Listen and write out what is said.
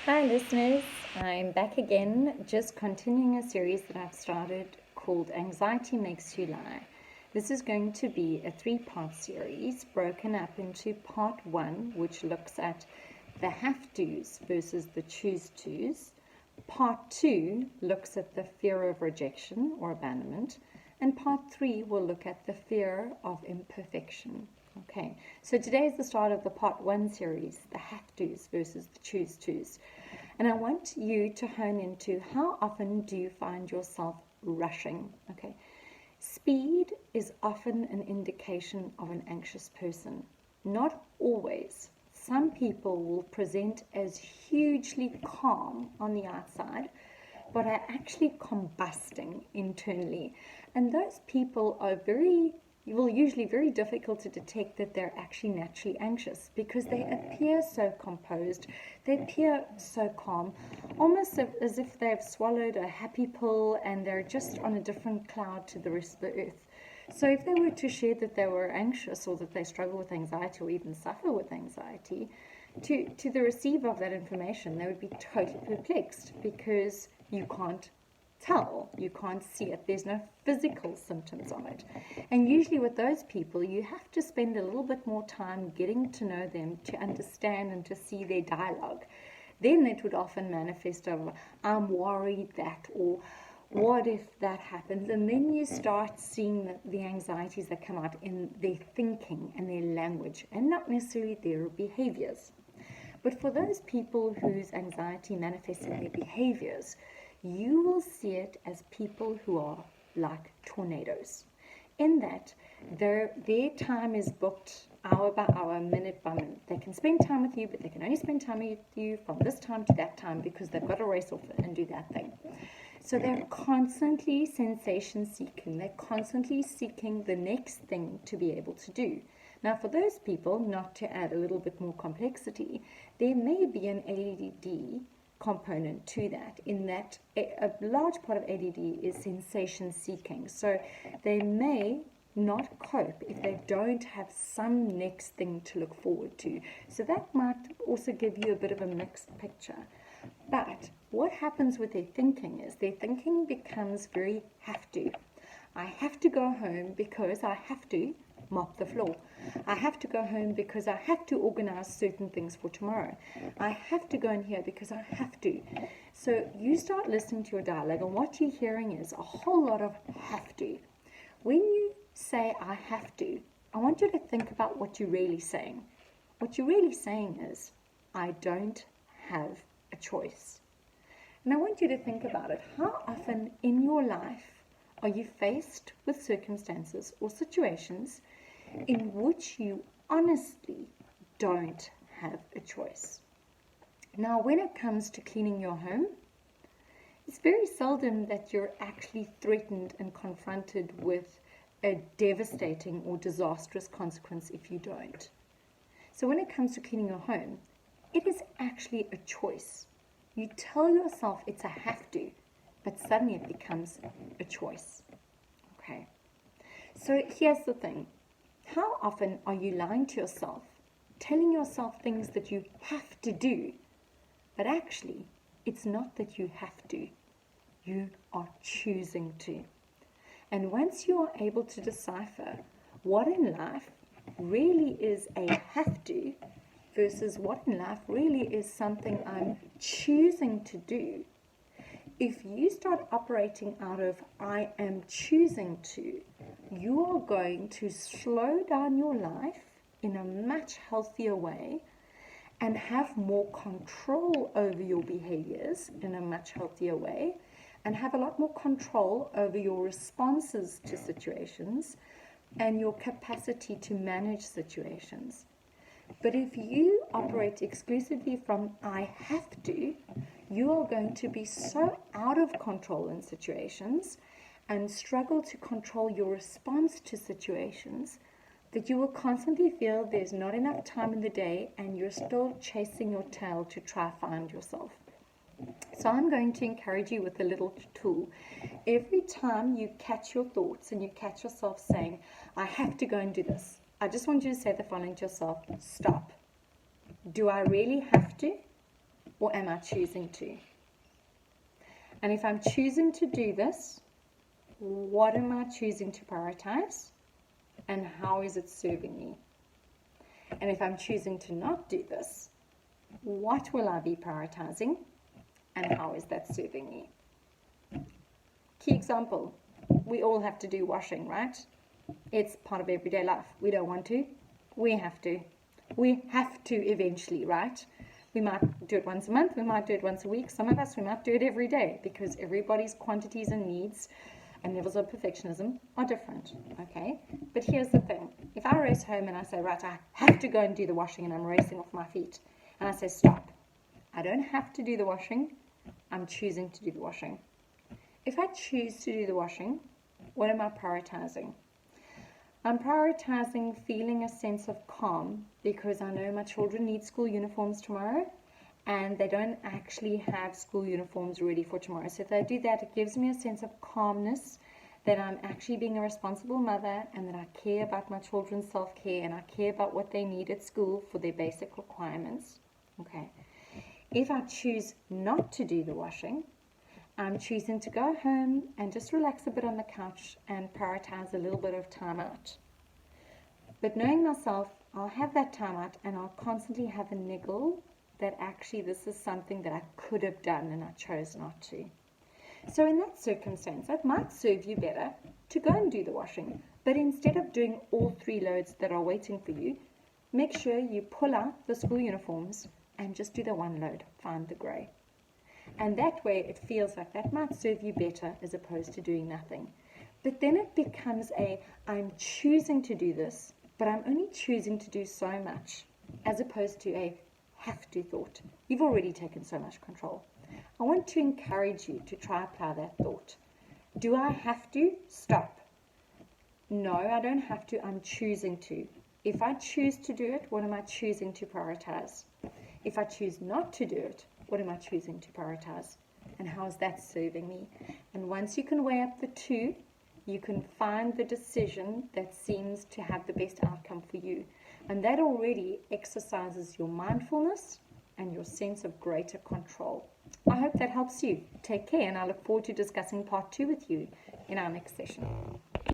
Hi, listeners. I'm back again, just continuing a series that I've started called Anxiety Makes You Lie. This is going to be a three-part series broken up into part one, which looks at the have to's versus the choose to's. Part two looks at the fear of rejection or abandonment. And part three will look at the fear of imperfection. Okay, so today is the start of the part one series, the have to's versus the choose to's. And I want you to hone into how often do you find yourself rushing? Okay, speed is often an indication of an anxious person. Not always. Some people will present as hugely calm on the outside, but are actually combusting internally. And those people are usually very difficult to detect that they're actually naturally anxious because they appear so composed, they appear so calm, almost as if they've swallowed a happy pill and they're just on a different cloud to the rest of the earth. So if they were to share that they were anxious or that they struggle with anxiety or even suffer with anxiety, to the receiver of that information, they would be totally perplexed because you can't tell, you can't see it, there's no physical symptoms of it. And usually with those people, you have to spend a little bit more time getting to know them, to understand and to see their dialogue. Then it would often manifest of, I'm worried that, or what if that happens? And then you start seeing the anxieties that come out in their thinking and their language and not necessarily their behaviors. But for those people whose anxiety manifests in their behaviors, you will see it as people who are like tornadoes. In that their time is booked hour by hour, minute by minute. They can spend time with you, but they can only spend time with you from this time to that time because they've got to race off and do that thing. So they're constantly sensation seeking. They're constantly seeking the next thing to be able to do. Now, for those people, not to add a little bit more complexity, there may be an ADD component to that, in that a large part of ADD is sensation seeking. So they may not cope if they don't have some next thing to look forward to. So that might also give you a bit of a mixed picture. But what happens with their thinking is their thinking becomes very have to. I have to go home because I have to mop the floor. I have to go home because I have to organize certain things for tomorrow. I have to go in here because I have to. So you start listening to your dialogue, and what you're hearing is a whole lot of have to. When you say I have to, I want you to think about what you're really saying. What you're really saying is, I don't have a choice. And I want you to think about it. How often in your life are you faced with circumstances or situations in which you honestly don't have a choice? Now, when it comes to cleaning your home, it's very seldom that you're actually threatened and confronted with a devastating or disastrous consequence if you don't. So when it comes to cleaning your home, it is actually a choice. You tell yourself it's a have to, but suddenly it becomes a choice. Okay. So here's the thing. How often are you lying to yourself, telling yourself things that you have to do, but actually it's not that you have to, you are choosing to. And once you are able to decipher what in life really is a have to versus what in life really is something I'm choosing to do, if you start operating out of I am choosing to, you are going to slow down your life in a much healthier way and have more control over your behaviors in a much healthier way, and have a lot more control over your responses to situations and your capacity to manage situations. But if you operate exclusively from I have to, you are going to be so out of control in situations and struggle to control your response to situations that you will constantly feel there's not enough time in the day and you're still chasing your tail to try to find yourself. So I'm going to encourage you with a little tool. Every time you catch your thoughts and you catch yourself saying, I have to go and do this, I just want you to say the following to yourself: stop. Do I really have to? or am I choosing to? And if I'm choosing to do this, what am I choosing to prioritize? And how is it serving me? And if I'm choosing to not do this, what will I be prioritizing? And how is that serving me? Key example, we all have to do washing, right? It's part of everyday life. We don't want to, we have to. We have to eventually, right? We might do it once a month, we might do it once a week. Some of us, we might do it every day because everybody's quantities and needs and levels of perfectionism are different, okay? But here's the thing. If I race home and I say, right, I have to go and do the washing and I'm racing off my feet, and I say, stop. I don't have to do the washing. I'm choosing to do the washing. If I choose to do the washing, what am I prioritizing? I'm prioritizing feeling a sense of calm because I know my children need school uniforms tomorrow and they don't actually have school uniforms ready for tomorrow. So if they do that, it gives me a sense of calmness that I'm actually being a responsible mother and that I care about my children's self-care and I care about what they need at school for their basic requirements. Okay. If I choose not to do the washing, I'm choosing to go home and just relax a bit on the couch and prioritize a little bit of time out. But knowing myself, I'll have that time out and I'll constantly have a niggle that actually this is something that I could have done and I chose not to. So in that circumstance, it might serve you better to go and do the washing. But instead of doing all 3 loads that are waiting for you, make sure you pull out the school uniforms and just do the 1 load, find the grey. And that way it feels like that might serve you better as opposed to doing nothing. But then it becomes I'm choosing to do this, but I'm only choosing to do so much, as opposed to a have to thought. You've already taken so much control. I want to encourage you to try apply that thought. Do I have to? Stop. No, I don't have to. I'm choosing to. If I choose to do it, what am I choosing to prioritize? If I choose not to do it, what am I choosing to prioritize? And how is that serving me? And once you can weigh up the 2, you can find the decision that seems to have the best outcome for you. And that already exercises your mindfulness and your sense of greater control. I hope that helps you. Take care, and I look forward to discussing part 2 with you in our next session.